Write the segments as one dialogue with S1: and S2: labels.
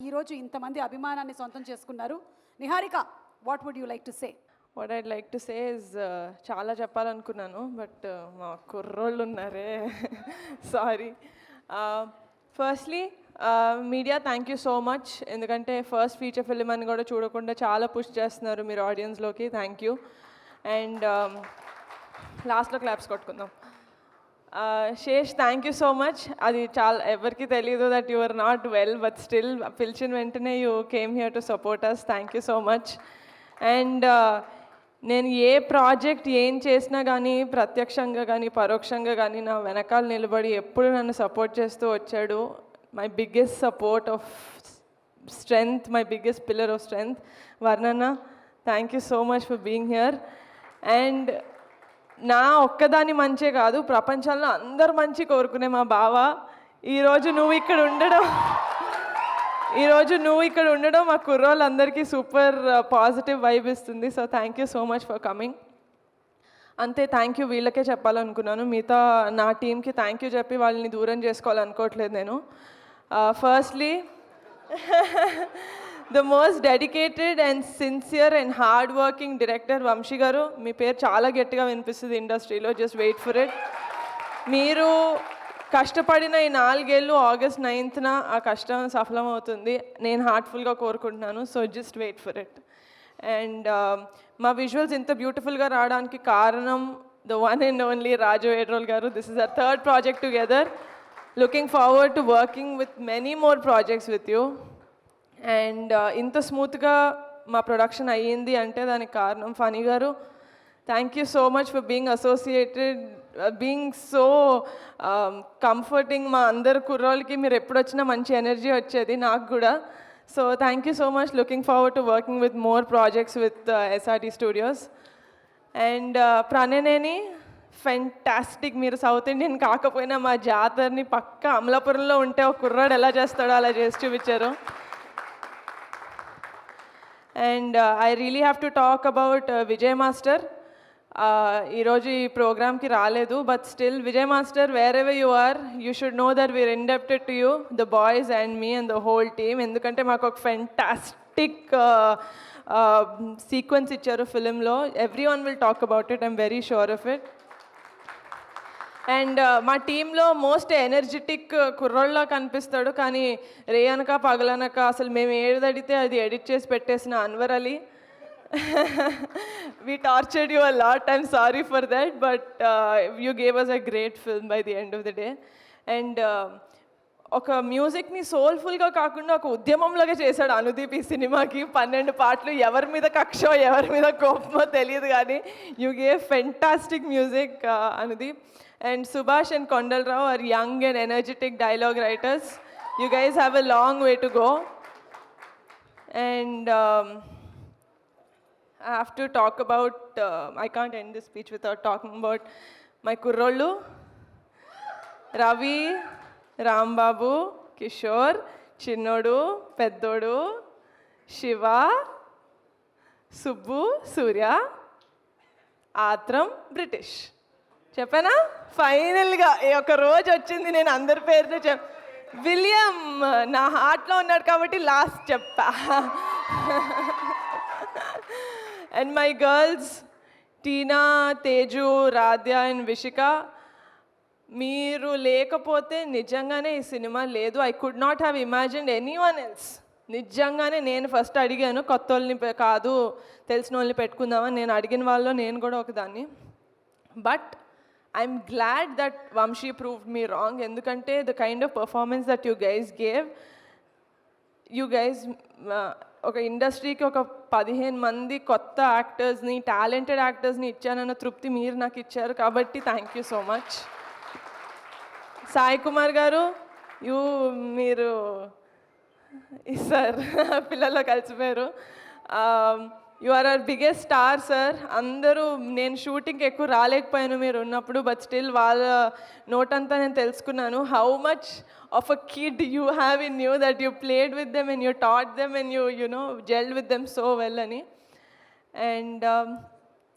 S1: ఈరోజు ఇంతమంది అభిమానాన్ని సొంతం చేసుకున్నారు. Niharika, what would you like to say?
S2: What I'd like to say is చాలా చెప్పాలనుకున్నాను బట్ మా కుర్రోళ్ళు ఉన్నారే sorry. Firstly media thank you so much, ఎందుకంటే ఫస్ట్ ఫీచర్ ఫిల్మ్ అని కూడా చూడకుండా చాలా పుష్ చేస్తున్నారు మీరు ఆడియన్స్లోకి. Thank you. అండ్ లాస్ట్లో క్లాప్స్ కొట్టుకుందాం. Sesh thank you so much. అది చాలా ఎవరికి తెలియదు that you are not well, but still పిలిచిన వెంటనే you came here to support us. Thank you so much. And నేను ఏ ప్రాజెక్ట్ ఏం చేసినా కానీ ప్రత్యక్షంగా కానీ పరోక్షంగా కానీ నా వెనకాల నిలబడి ఎప్పుడు నన్ను సపోర్ట్ చేస్తూ వచ్చాడు. My biggest support of strength, my biggest pillar of strength వర్ణన్న. Thank you so much for being here. And నా ఒక్కదాని మంచే కాదు, ప్రపంచంలో అందరు మంచి కోరుకునే మా బావ ఈరోజు నువ్వు ఇక్కడ ఉండడం మా కుర్రోళ్ళందరికీ సూపర్ పాజిటివ్ వైబ్ ఇస్తుంది. So thank you so much for coming. అంతే, థ్యాంక్ యూ వీళ్ళకే చెప్పాలనుకున్నాను. మిగతా నా టీంకి థ్యాంక్ యూ చెప్పి వాళ్ళని దూరం చేసుకోవాలనుకోవట్లేదు నేను. Firstly the most dedicated and sincere and hard working director Vamshi గారు. మీ పేరు చాలా గట్టిగా వినిపిస్తుంది ఇండస్ట్రీలో, జస్ట్ వెయిట్ ఫర్ ఇట్. మీరు కష్టపడిన ఈ 4 ఏళ్ళు ఆగస్ట్ 9th ఆ కష్టం సఫలమవుతుంది నేను హార్ట్ఫుల్గా కోరుకుంటున్నాను. So just wait for it. And మా విజువల్స్ ఇంత బ్యూటిఫుల్గా రావడానికి కారణం the one and only Raju ఏడ్రోల్ గారు. This is our third project together. Looking forward to working with many more projects with you. And ఇంత స్మూత్గా మా ప్రొడక్షన్ అయ్యింది అంటే దానికి కారణం ఫనీ గారు. Thank you so much for being associated, being so comforting. మా అందరు కుర్రోళ్ళకి మీరు ఎప్పుడు వచ్చినా మంచి ఎనర్జీ వచ్చేది, నాకు కూడా. So thank you so much. Looking forward to working with more projects with SRT studios. And ప్రణయనేని ఫెంటాస్టిక్. మీరు సౌత్ ఇండియన్ కాకపోయినా మా జాతరని పక్క అమలాపురంలో ఉంటే ఒక కుర్రాడు ఎలా చేస్తాడో అలా చేసి చూపించారు. And I really have to talk about Vijay master. ఈరోజు ఈ ప్రోగ్రామ్కి రాలేదు, but still Vijay master, wherever you are, you should know that we're indebted to you, the boys and me and the whole team. ఎందుకంటే మాకు ఒక fantastic sequence ఇచ్చారు ఫిలింలో. Every one will talk about it, I'm very sure of it. And మా టీంలో most energetic కుర్రోళ్ళ కనిపిస్తాడు, కానీ రేయనక పగలనక అసలు మేము ఏదడితే అది ఎడిట్ చేసి పెట్టేసిన Anwar Ali. We tortured you a lot, I'm sorry for that, but you gave us a great film by the end of the day. And ఒక మ్యూజిక్ని సోల్ఫుల్గా కాకుండా ఒక ఉద్యమంలాగా చేశాడు అనుదీప్ ఈ సినిమాకి. 12 పాటలు, ఎవరి మీద కక్షో ఎవరి మీద కోపమో తెలియదు, కానీ you gave fantastic music Anudeep. And Subhash and Kondal Rao are young and energetic dialogue writers. You guys have a long way to go. And I have to talk about, I can't end this speech without talking about my kurrollu, Ravi, Rambabu, Kishore, Chinnodu, Peddodu, Shiva, Subbu, Surya, Atram, British. చెప్పానా? ఫైనల్గా ఒక రోజు వచ్చింది నేను అందరి పేరుతో William నా హార్ట్లో ఉన్నాడు కాబట్టి లాస్ట్ చెప్పా. And my girls Tina, Teju, Radhya and Vishika, మీరు లేకపోతే నిజంగానే ఈ సినిమా లేదు. I could not have imagined any one else. నిజంగానే నేను ఫస్ట్ అడిగాను, కొత్త వాళ్ళని కాదు తెలిసిన వాళ్ళని పెట్టుకుందామని. నేను అడిగిన వాళ్ళలో నేను కూడా ఒకదాన్ని. But I'm glad that Vamshi proved me wrong, ఎందుకంటే the kind of performance that you guys gave, you guys ఒక ఇండస్ట్రీకి ఒక 15 మంది కొత్త యాక్టర్స్ని, టాలెంటెడ్ యాక్టర్స్ని ఇచ్చానన్న తృప్తి మీరు నాకు ఇచ్చారు, కాబట్టి thank you so much. Sai Kumar గారు, మీరు సార్ పిల్లల్లో కలిసిపోయారు. You are our biggest star sir. అందరూ, నేను షూటింగ్కి ఎక్కువ రాలేకపోయాను మీరు ఉన్నప్పుడు, బట్ స్టిల్ వాళ్ళ నోటంతా నేను తెలుసుకున్నాను how much of a kid you have in you, that you played with them and you taught them and you know gelled with them so well అని. And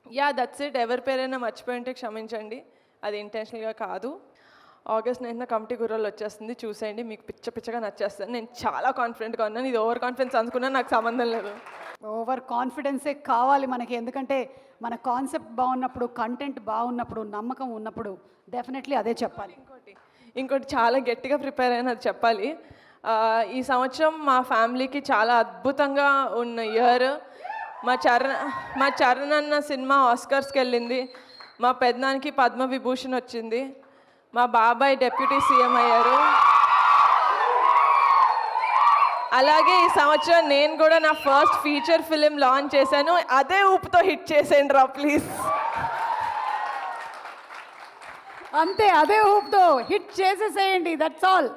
S2: yeah, that's it. ఎవరి పేరైనా మర్చిపోయింటే క్షమించండి, అది ఇంటెన్షనల్గా కాదు. ఆగస్ట్ 9న కమిటీ గుర్రాలు వచ్చేస్తుంది, చూసేయండి, మీకు పిచ్చగా నచ్చేస్తుంది. నేను చాలా కాన్ఫిడెంట్గా ఉన్నాను. ఇది ఓవర్ కాన్ఫిడెన్స్ అనుకున్నా నాకు సంబంధం లేదు.
S1: ఓవర్ కాన్ఫిడెన్సే కావాలి మనకి, ఎందుకంటే మన కాన్సెప్ట్ బాగున్నప్పుడు, కంటెంట్ బాగున్నప్పుడు, నమ్మకం ఉన్నప్పుడు డెఫినెట్లీ అదే చెప్పాలి.
S2: ఇంకోటి చాలా గట్టిగా ప్రిపేర్ అయిన అది చెప్పాలి. ఈ సంవత్సరం మా ఫ్యామిలీకి చాలా అద్భుతంగా ఉన్న ఇయర్. మా చరణ్ అన్న సినిమా ఆస్కర్స్కి వెళ్ళింది, మా పెద్దనానికి పద్మవిభూషణ్ వచ్చింది, మా బాబాయ్ డెప్యూటీ సీఎం అయ్యారు. అలాగే ఈ సంవత్సరం నేను కూడా నా ఫస్ట్ ఫీచర్ ఫిలిం లాంచ్ చేశాను. అదే ఊపుతో హిట్ చేసేయండి రా ప్లీజ్.
S1: అంతే, అదే ఊపుతో హిట్ చేసేసేయండి, దట్స్ ఆల్.